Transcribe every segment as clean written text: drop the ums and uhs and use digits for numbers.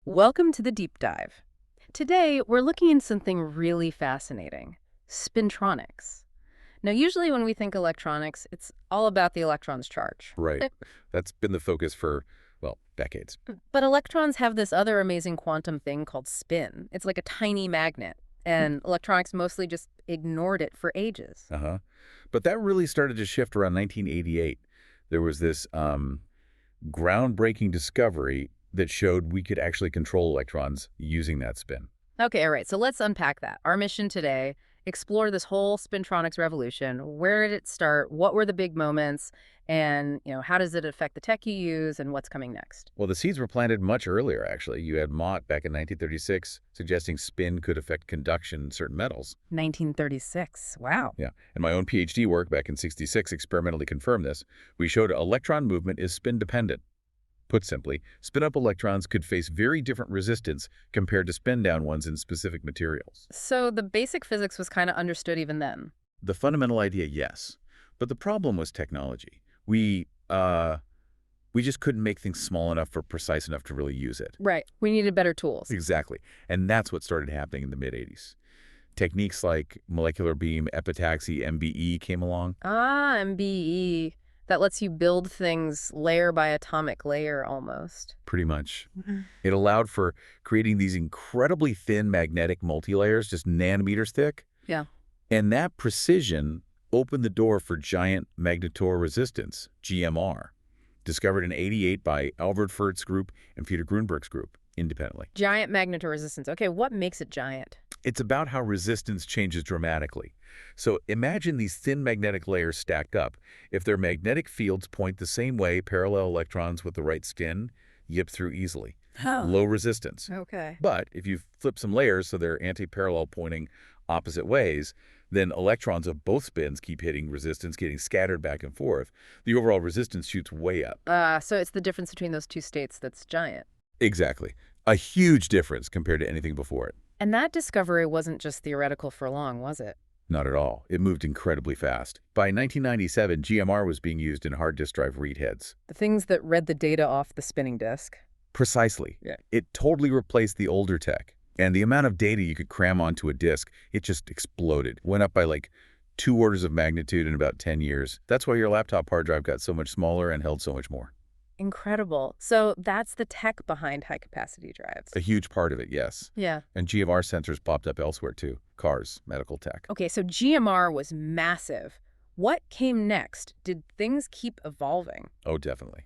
Welcome to the deep dive. Today, we're looking at something really fascinating, spintronics. Now, usually when we think electronics, it's all about the electron's charge. Right. That's been the focus for, well, decades. But electrons have this other amazing quantum thing called spin. It's like a tiny magnet, and electronics mostly just ignored it for ages. Uh-huh. But that really started to shift around 1988. There was this groundbreaking discovery that showed we could actually control electrons using that spin. Okay, all right, so let's unpack that. Our mission today, explore this whole spintronics revolution. Where did it start? What were the big moments? And, how does it affect the tech you use and what's coming next? Well, the seeds were planted much earlier, actually. You had Mott back in 1936 suggesting spin could affect conduction in certain metals. 1936. Wow. Yeah, and my own PhD work back in 66 experimentally confirmed this. We showed electron movement is spin-dependent. Put simply, spin-up electrons could face very different resistance compared to spin-down ones in specific materials. So the basic physics was kind of understood even then. The fundamental idea, yes. But the problem was technology. We just couldn't make things small enough or precise enough to really use it. Right. We needed better tools. Exactly. And that's what started happening in the mid-'80s. Techniques like molecular beam epitaxy, MBE, came along. Ah, MBE. That lets you build things layer by atomic layer almost. Pretty much. It allowed for creating these incredibly thin magnetic multilayers, just nanometers thick. Yeah. And that precision opened the door for giant magnetoresistance, GMR, discovered in '88 by Albert Fert's group and Peter Grunberg's group independently. Giant magnetoresistance. Okay, what makes it giant? It's about how resistance changes dramatically. So imagine these thin magnetic layers stacked up. If their magnetic fields point the same way, parallel electrons with the right spin yip through easily. Oh. Low resistance. Okay. But if you flip some layers so they're anti-parallel pointing opposite ways, then electrons of both spins keep hitting resistance, getting scattered back and forth. The overall resistance shoots way up. So it's the difference between those two states that's giant. Exactly. A huge difference compared to anything before it. And that discovery wasn't just theoretical for long, was it? Not at all. It moved incredibly fast. By 1997, GMR was being used in hard disk drive read heads. The things that read the data off the spinning disk. Precisely. Yeah. It totally replaced the older tech. And the amount of data you could cram onto a disk, it just exploded. Went up by like 2 orders of magnitude in about 10 years. That's why your laptop hard drive got so much smaller and held so much more. Incredible. So that's the tech behind high-capacity drives. A huge part of it, yes. Yeah. And GMR sensors popped up elsewhere too. Cars, medical tech. Okay, so GMR was massive. What came next? Did things keep evolving? Oh, definitely.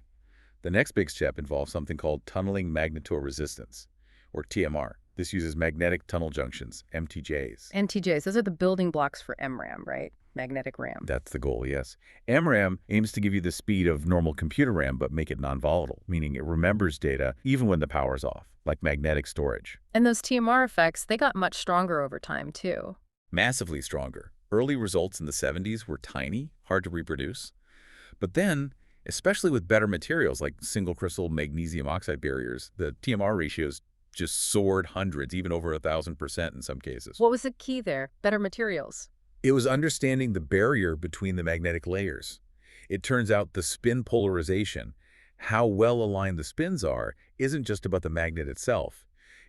The next big step involves something called Tunneling Magnetoresistance, or TMR. This uses Magnetic Tunnel Junctions, MTJs. MTJs, those are the building blocks for MRAM, right? Magnetic RAM. That's the goal, yes. MRAM aims to give you the speed of normal computer RAM but make it non-volatile, meaning it remembers data even when the power's off, like magnetic storage. And those TMR effects, they got much stronger over time, too. Massively stronger. Early results in the 70s were tiny, hard to reproduce. But then, especially with better materials like single crystal magnesium oxide barriers, the TMR ratios just soared hundreds, even over 1,000% in some cases. What was the key there? Better materials. It was understanding the barrier between the magnetic layers. It turns out the spin polarization, how well aligned the spins are, isn't just about the magnet itself.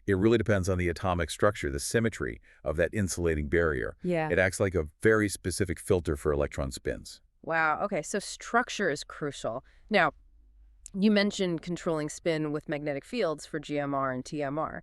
It really depends on the atomic structure, the symmetry of that insulating barrier. Yeah. It acts like a very specific filter for electron spins. Wow. Okay, so structure is crucial. Now, you mentioned controlling spin with magnetic fields for GMR and TMR.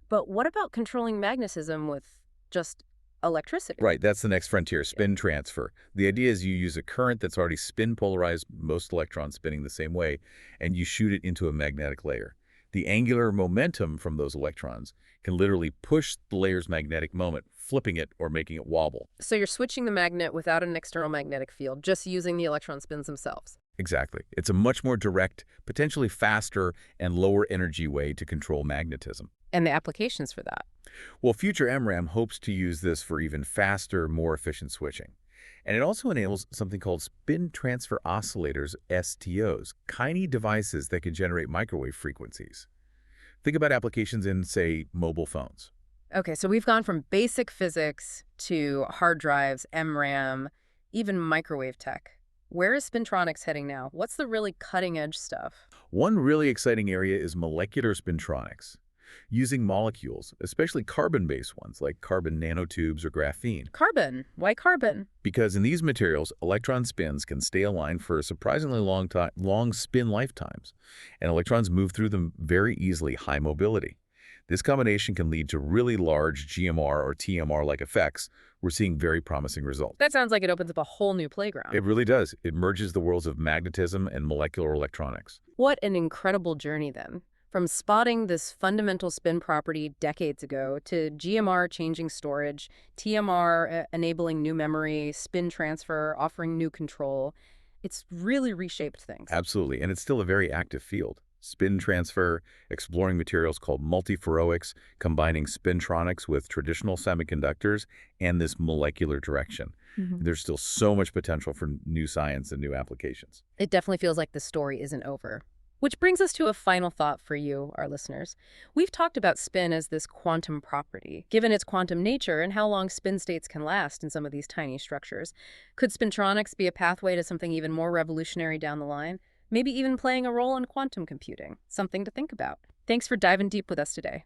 But what about controlling magnetism with just electricity? Right, that's the next frontier, spin transfer. The idea is you use a current that's already spin-polarized, most electrons spinning the same way, and you shoot it into a magnetic layer. The angular momentum from those electrons can literally push the layer's magnetic moment, flipping it or making it wobble. So you're switching the magnet without an external magnetic field, just using the electron spins themselves. Exactly. It's a much more direct, potentially faster, and lower energy way to control magnetism. And the applications for that? Well, future MRAM hopes to use this for even faster, more efficient switching. And it also enables something called spin transfer oscillators, STOs, tiny devices that can generate microwave frequencies. Think about applications in, say, mobile phones. Okay, so we've gone from basic physics to hard drives, MRAM, even microwave tech. Where is Spintronics heading now? What's the really cutting-edge stuff? One really exciting area is molecular spintronics. using molecules, especially carbon-based ones like carbon nanotubes or graphene. Carbon. Why carbon? Because in these materials, electron spins can stay aligned for a surprisingly long spin lifetimes, and electrons move through them very easily, high mobility. This combination can lead to really large GMR or TMR-like effects. We're seeing very promising results. That sounds like it opens up a whole new playground. It really does. It merges the worlds of magnetism and molecular electronics. What an incredible journey then. From spotting this fundamental spin property decades ago to GMR changing storage, TMR enabling new memory, spin transfer offering new control. It's really reshaped things. Absolutely, and it's still a very active field. Spin transfer, exploring materials called multiferroics, combining spintronics with traditional semiconductors, and this molecular direction. There's still so much potential for new science and new applications. It definitely feels like the story isn't over. Which brings us to a final thought for you, our listeners. We've talked about spin as this quantum property, given its quantum nature and how long spin states can last in some of these tiny structures. Could spintronics be a pathway to something even more revolutionary down the line? Maybe even playing a role in quantum computing? Something to think about. Thanks for diving deep with us today.